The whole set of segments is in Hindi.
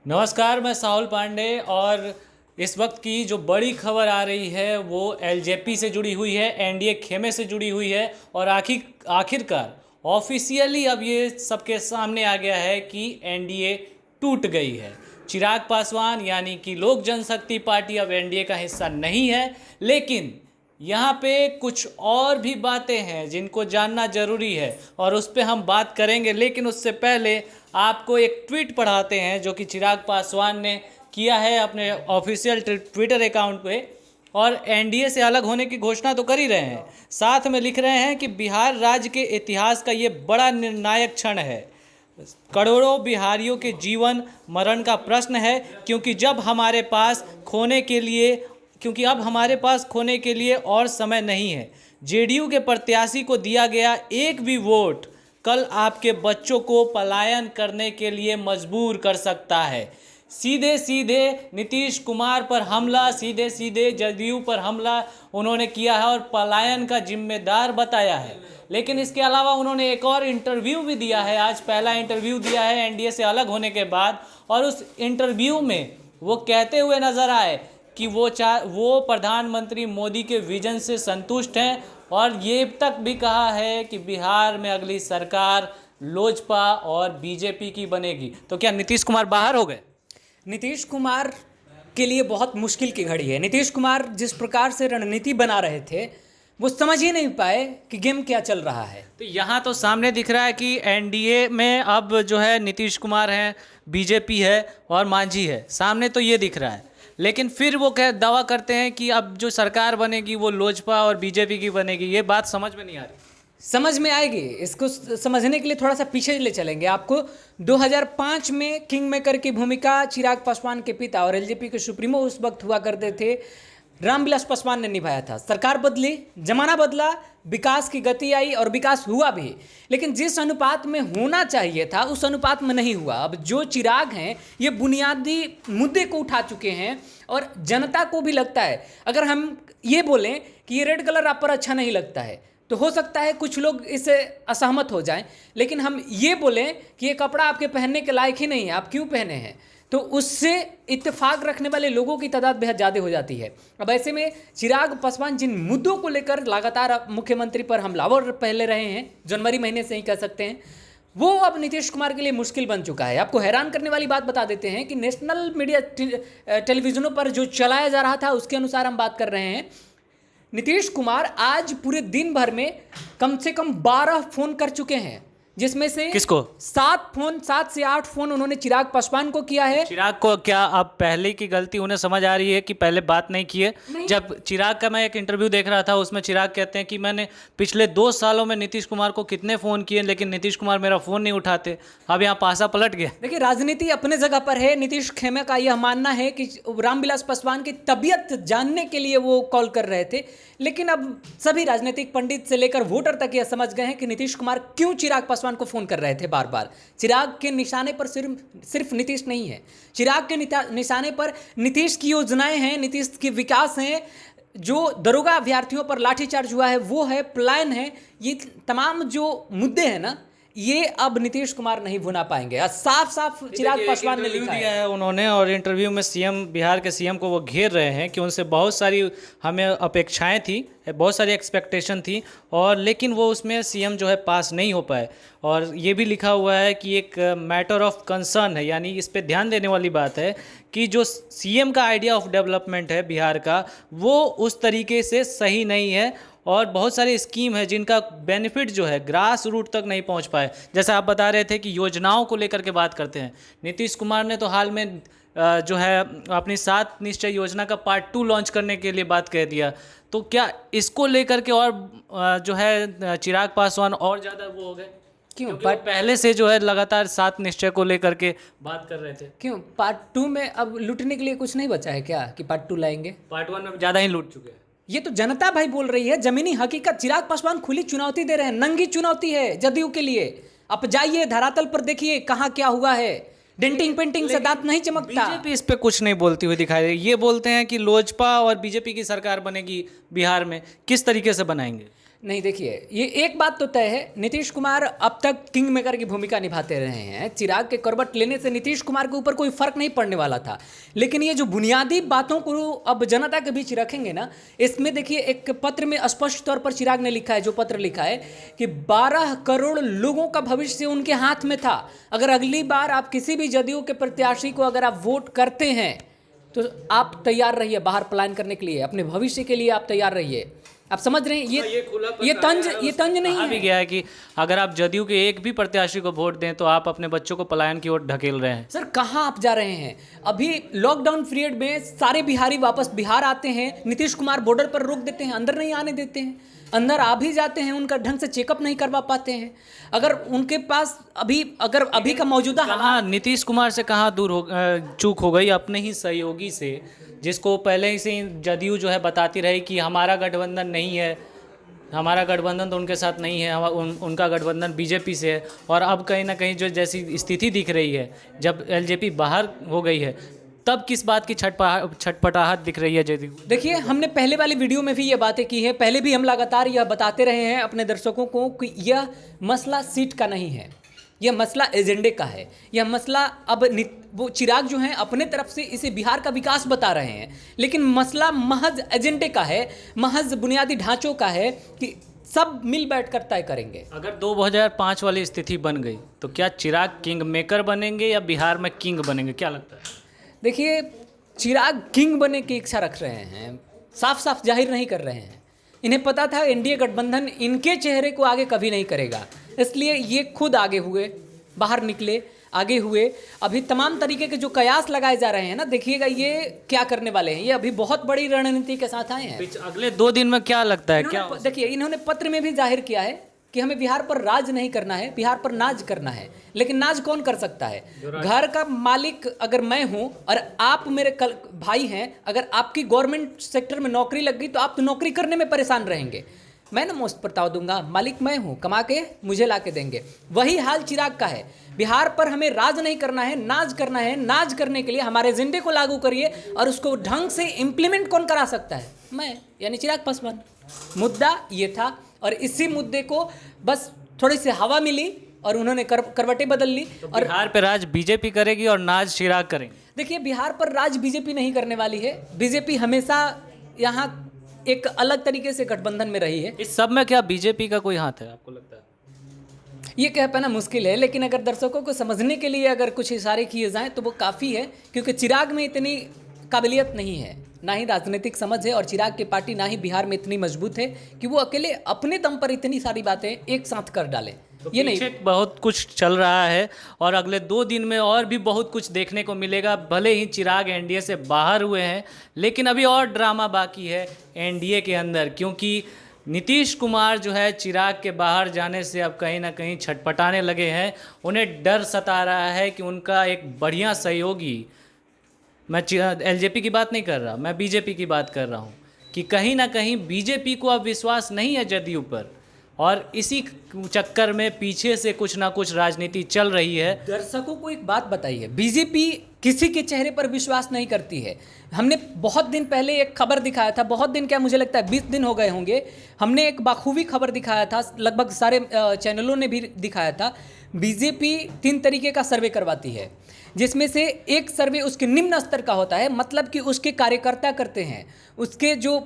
नमस्कार, मैं साहुल पांडे और इस वक्त की जो बड़ी खबर आ रही है वो एलजेपी से जुड़ी हुई है, एनडीए खेमे से जुड़ी हुई है और आखिरकार ऑफिशियली अब ये सबके सामने आ गया है कि एनडीए टूट गई है। चिराग पासवान यानी कि लोक जनशक्ति पार्टी अब एनडीए का हिस्सा नहीं है, लेकिन यहाँ पे कुछ और भी बातें हैं जिनको जानना ज़रूरी है और उस पर हम बात करेंगे। लेकिन उससे पहले आपको एक ट्वीट पढ़ाते हैं जो कि चिराग पासवान ने किया है अपने ऑफिशियल ट्विटर अकाउंट पे, और एनडीए से अलग होने की घोषणा तो कर ही रहे हैं, साथ में लिख रहे हैं कि बिहार राज्य के इतिहास का ये बड़ा निर्णायक क्षण है। करोड़ों बिहारियों के जीवन मरण का प्रश्न है, क्योंकि अब हमारे पास खोने के लिए और समय नहीं है। जेडीयू के प्रत्याशी को दिया गया एक भी वोट कल आपके बच्चों को पलायन करने के लिए मजबूर कर सकता है। सीधे सीधे नीतीश कुमार पर हमला, सीधे सीधे जेडीयू पर हमला उन्होंने किया है और पलायन का जिम्मेदार बताया है। लेकिन इसके अलावा उन्होंने एक और इंटरव्यू भी दिया है, आज पहला इंटरव्यू दिया है एनडीए से अलग होने के बाद, और उस इंटरव्यू में वो कहते हुए नजर आए कि वो प्रधानमंत्री मोदी के विजन से संतुष्ट हैं और ये तक भी कहा है कि बिहार में अगली सरकार लोजपा और बीजेपी की बनेगी। तो क्या नीतीश कुमार बाहर हो गए? नीतीश कुमार के लिए बहुत मुश्किल की घड़ी है। नीतीश कुमार जिस प्रकार से रणनीति बना रहे थे वो समझ ही नहीं पाए कि गेम क्या चल रहा है। तो यहाँ तो सामने दिख रहा है कि एनडीए में अब जो है नीतीश कुमार हैं, बीजेपी है और मांझी है, सामने तो ये दिख रहा है। लेकिन फिर वो दावा करते हैं कि अब जो सरकार बनेगी वो लोजपा और बीजेपी की बनेगी। ये बात समझ में नहीं आ रही। समझ में आएगी। इसको समझने के लिए थोड़ा सा पीछे ले चलेंगे आपको। 2005 में किंग मेकर की भूमिका चिराग पासवान के पिता और एलजेपी के सुप्रीमो उस वक्त हुआ करते थे रामविलास पासवान ने निभाया था। सरकार बदली, जमाना बदला, विकास की गति आई और विकास हुआ भी, लेकिन जिस अनुपात में होना चाहिए था उस अनुपात में नहीं हुआ। अब जो चिराग हैं ये बुनियादी मुद्दे को उठा चुके हैं और जनता को भी लगता है, अगर हम ये बोलें कि ये रेड कलर आप पर अच्छा नहीं लगता है तो हो सकता है कुछ लोग इससे असहमत हो जाएं, लेकिन हम ये बोलें कि ये कपड़ा आपके पहनने के लायक ही नहीं है, आप क्यों पहने हैं, तो उससे इत्तेफाक रखने वाले लोगों की तादाद बेहद ज़्यादा हो जाती है। अब ऐसे में चिराग पासवान जिन मुद्दों को लेकर लगातार मुख्यमंत्री पर हमलावर पहले रहे हैं, जनवरी महीने से ही कह सकते हैं, वो अब नीतीश कुमार के लिए मुश्किल बन चुका है। आपको हैरान करने वाली बात बता देते हैं कि नेशनल मीडिया टेलीविजनों पर जो चलाया जा रहा था उसके अनुसार हम बात कर रहे हैं। नीतीश कुमार आज पूरे दिन भर में कम से कम 12 फोन कर चुके हैं, जिसमें से किसको? 7 से 8 फोन उन्होंने चिराग पासवान को किया है। चिराग को क्या अब पहले की गलती उन्हें समझ आ रही है कि पहले बात नहीं की है? जब चिराग का मैं एक इंटरव्यू देख रहा था उसमें चिराग कहते हैं कि मैंने पिछले 2 सालों में नीतीश कुमार को कितने फ़ोन किए लेकिन नीतीश कुमार मेरा फ़ोन नहीं उठाते। अब यहाँ पासा पलट गया। देखिए, राजनीति अपने जगह पर है। नीतीश खेमे का यह मानना है कि रामविलास पासवान की तबीयत जानने के लिए वो कॉल कर रहे थे, लेकिन अब सभी राजनीतिक पंडित से लेकर वोटर तक यह समझ गए हैं कि नीतीश कुमार क्यों चिराग पासवान को फोन कर रहे थे बार बार। चिराग के निशाने पर सिर्फ नीतीश नहीं है, चिराग के निशाने पर नीतीश की योजनाएं हैं, नीतीश के विकास हैं, जो दरोगा अभ्यर्थियों पर लाठीचार्ज हुआ है वो है, प्लान है, ये तमाम जो मुद्दे हैं ना, ये अब नीतीश कुमार नहीं भुना पाएंगे। साफ साफ चिराग पासवान ने लिखा है उन्होंने, और इंटरव्यू में सीएम, बिहार के सीएम को वो घेर रहे हैं कि उनसे बहुत सारी हमें अपेक्षाएं थी, बहुत सारी एक्सपेक्टेशन थी, और लेकिन वो उसमें सीएम जो है पास नहीं हो पाए। और ये भी लिखा हुआ है कि एक मैटर ऑफ कंसर्न है, यानी इस पे ध्यान देने वाली बात है कि जो सीएम का आइडिया ऑफ डेवलपमेंट है बिहार का वो उस तरीके से सही नहीं है, और बहुत सारी स्कीम है जिनका बेनिफिट जो है ग्रास रूट तक नहीं पहुंच पाए। जैसा आप बता रहे थे कि योजनाओं को लेकर के बात करते हैं, नीतीश कुमार ने तो हाल में जो है अपनी 7 निश्चय योजना का पार्ट 2 लॉन्च करने के लिए बात कह दिया। तो क्या इसको लेकर के और जो है चिराग पासवान और ज़्यादा वो हो गए? क्यों? पहले से जो है लगातार 7 निश्चय को लेकर के बात कर रहे थे। क्यों पार्ट 2 में अब लूटने के लिए कुछ नहीं बचा है क्या कि पार्ट 2 लाएंगे? पार्ट 1 में ज़्यादा ही लूट चुके हैं। ये तो जनता भाई बोल रही है, जमीनी हकीकत। चिराग पासवान खुली चुनौती दे रहे हैं, नंगी चुनौती है जदयू के लिए। आप जाइए धरातल पर देखिए कहाँ क्या हुआ है। डेंटिंग पेंटिंग से दांत नहीं चमकता। बीजेपी इस पे कुछ नहीं बोलती हुई दिखाई दे रही। ये बोलते हैं कि लोजपा और बीजेपी की सरकार बनेगी बिहार में, किस तरीके से बनाएंगे? नहीं, देखिए ये एक बात तो तय है, नीतीश कुमार अब तक किंग मेकर की भूमिका निभाते रहे हैं। चिराग के करवट लेने से नीतीश कुमार के ऊपर कोई फर्क नहीं पड़ने वाला था, लेकिन ये जो बुनियादी बातों को अब जनता के बीच रखेंगे ना, इसमें देखिए एक पत्र में स्पष्ट तौर पर चिराग ने लिखा है, जो पत्र लिखा है कि 12 करोड़ लोगों का भविष्य उनके हाथ में था। अगर अगली बार आप किसी भी जदयू के प्रत्याशी को अगर आप वोट करते हैं तो आप तैयार रहिए बाहर पलायन करने के लिए, अपने भविष्य के लिए आप तैयार रहिए। आप समझ रहे हैं ये तंज नहीं कहा भी गया है कि अगर आप जदयू के एक भी प्रत्याशी को वोट दें तो आप अपने बच्चों को पलायन की ओर ढकेल रहे हैं। सर कहाँ आप जा रहे हैं? अभी लॉकडाउन पीरियड में सारे बिहारी वापस बिहार आते हैं, नीतीश कुमार बॉर्डर पर रोक देते हैं, अंदर नहीं आने देते हैं, अंदर आ भी जाते हैं, उनका ढंग से चेकअप नहीं करवा पाते हैं। अगर उनके पास अभी का मौजूदा कहाँ नीतीश कुमार से कहाँ चूक हो गई अपने ही सहयोगी से, जिसको पहले ही से जदयू जो है बताती रही कि हमारा गठबंधन नहीं है, हमारा गठबंधन तो उनके साथ नहीं है, उनका गठबंधन बीजेपी से है। और अब कहीं ना कहीं जो जैसी स्थिति दिख रही है, जब एलजेपी बाहर हो गई है, तब किस बात की छटपटाहट दिख रही है जदयू? देखिए हमने पहले वाली वीडियो में भी ये बातें की है, पहले भी हम लगातार यह बताते रहे हैं अपने दर्शकों को कि यह मसला सीट का नहीं है, यह मसला एजेंडे का है। यह मसला अब वो चिराग जो हैं अपने तरफ से इसे बिहार का विकास बता रहे हैं, लेकिन मसला महज एजेंडे का है, महज बुनियादी ढांचों का है कि सब मिल बैठ कर तय करेंगे। अगर 2005 वाली स्थिति बन गई तो क्या चिराग किंग मेकर बनेंगे या बिहार में किंग बनेंगे, क्या लगता है? देखिए चिराग किंग बनने की इच्छा रख रहे हैं, साफ साफ जाहिर नहीं कर रहे हैं। इन्हें पता था एनडीए गठबंधन इनके चेहरे को आगे कभी नहीं करेगा, इसलिए ये खुद आगे हुए, बाहर निकले, आगे हुए। अभी तमाम तरीके के जो कयास लगाए जा रहे हैं ना, देखिएगा ये क्या करने वाले हैं। ये अभी बहुत बड़ी रणनीति के साथ आए हैं। अगले 2 दिन में क्या लगता है, क्या देखिए इन्होंने पत्र में भी जाहिर किया है कि हमें बिहार पर राज नहीं करना है, बिहार पर नाज करना है। लेकिन नाज कौन कर सकता है? घर का मालिक अगर मैं हूं और आप मेरे भाई हैं, अगर आपकी गवर्नमेंट सेक्टर में नौकरी लग गई तो आप तो नौकरी करने में परेशान रहेंगे। मैं ना मुफ्त प्रताव दूंगा, मालिक मैं हूं, कमा के मुझे ला के देंगे। वही हाल चिराग का है। बिहार पर हमें राज नहीं करना है, नाज करना है। नाज करने के लिए हमारे एजेंडे को लागू करिए, और उसको ढंग से इम्प्लीमेंट कौन करा सकता है? मैं, यानी चिराग पासवान। मुद्दा ये था, और इसी मुद्दे को बस थोड़ी सी हवा मिली और उन्होंने करवटें बदल ली। तो और बिहार पर राज बीजेपी करेगी और नाज चिराग करेंगे। देखिए बिहार पर राज बीजेपी नहीं करने वाली है। बीजेपी हमेशा यहाँ एक अलग तरीके से गठबंधन में रही है। इस सब में क्या बीजेपी का कोई हाथ है, आपको लगता है? ये कह पाना मुश्किल है, लेकिन अगर दर्शकों को समझने के लिए अगर कुछ इशारे किए जाएं तो वो काफ़ी है, क्योंकि चिराग में इतनी काबिलियत नहीं है, ना ही राजनीतिक समझ है, और चिराग की पार्टी ना ही बिहार में इतनी मजबूत है कि वो अकेले अपने दम पर इतनी सारी बातें एक साथ कर डाले। तो ये नहीं, बहुत कुछ चल रहा है, और अगले 2 दिन में और भी बहुत कुछ देखने को मिलेगा। भले ही चिराग एनडीए से बाहर हुए हैं, लेकिन अभी और ड्रामा बाकी है एनडीए के अंदर, क्योंकि नीतीश कुमार जो है चिराग के बाहर जाने से अब कहीं ना कहीं छटपटाने लगे हैं। उन्हें डर सता रहा है कि उनका एक बढ़िया सहयोगी, मैं एलजेपी की बात नहीं कर रहा, मैं बीजेपी की बात कर रहा हूँ, कि कहीं ना कहीं बीजेपी को अब विश्वास नहीं है जदयू पर, और इसी चक्कर में पीछे से कुछ ना कुछ राजनीति चल रही है। दर्शकों को एक बात बताइए, बीजेपी किसी के चेहरे पर विश्वास नहीं करती है। हमने बहुत दिन पहले एक खबर दिखाया था, बहुत दिन क्या मुझे लगता है 20 दिन हो गए होंगे, हमने एक बाखूबी खबर दिखाया था, लगभग सारे चैनलों ने भी दिखाया था। बीजेपी 3 तरीके का सर्वे करवाती है, जिसमें से एक सर्वे उसके निम्न स्तर का होता है, मतलब कि उसके कार्यकर्ता करते हैं, उसके जो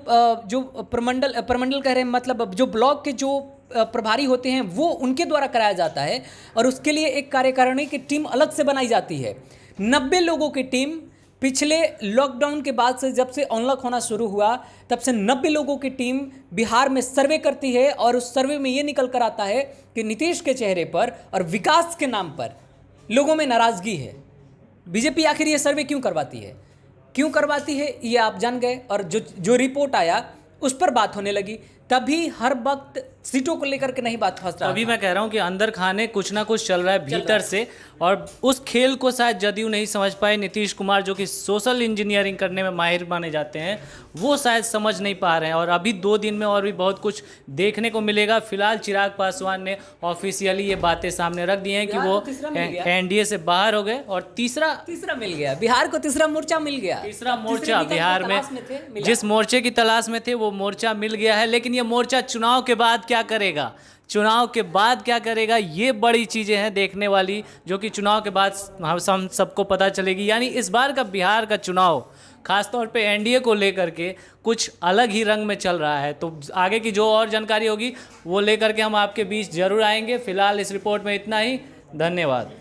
प्रमंडल कह रहे हैं, मतलब जो ब्लॉक के जो प्रभारी होते हैं वो उनके द्वारा कराया जाता है, और उसके लिए एक कार्यकारिणी की टीम अलग से बनाई जाती है। 90 लोगों की टीम पिछले लॉकडाउन के बाद से, जब से अनलॉक होना शुरू हुआ, तब से 90 लोगों की टीम बिहार में सर्वे करती है, और उस सर्वे में ये निकल कर आता है कि नीतीश के चेहरे पर और विकास के नाम पर लोगों में नाराज़गी है। बीजेपी आखिर ये सर्वे क्यों करवाती है, क्यों करवाती है ये आप जान गए, और जो रिपोर्ट आया उस पर बात होने लगी। तभी हर वक्त सीटों को लेकर के नहीं बात फंस रहा अभी था। मैं कह रहा हूँ कि अंदर खाने कुछ ना कुछ चल रहा है भीतर से, और उस खेल को शायद जदयू नहीं समझ पाए। नीतीश कुमार जो कि सोशल इंजीनियरिंग करने में माहिर माने जाते हैं, वो शायद समझ नहीं पा रहे हैं। और अभी 2 दिन में और भी बहुत कुछ देखने को मिलेगा। फिलहाल चिराग पासवान ने ऑफिशियली ये बातें सामने रख दी हैं कि बिहार वो को तीसरा मिल गया। एनडीए से बाहर हो गए, और तीसरा मिल गया, बिहार को तीसरा मोर्चा मिल गया। तीसरा तीसरे मोर्चा विकल्प की बिहार में, तलाश थे, मिला। जिस मोर्चे की तलाश में थे वो मोर्चा मिल गया है। लेकिन ये मोर्चा चुनाव के बाद क्या करेगा, चुनाव के बाद क्या करेगा, ये बड़ी चीज़ें हैं देखने वाली, जो कि चुनाव के बाद हम सबको पता चलेगी। यानी इस बार का बिहार का चुनाव खासतौर पे एनडीए को लेकर के कुछ अलग ही रंग में चल रहा है। तो आगे की जो और जानकारी होगी वो लेकर के हम आपके बीच जरूर आएंगे। फिलहाल इस रिपोर्ट में इतना ही। धन्यवाद।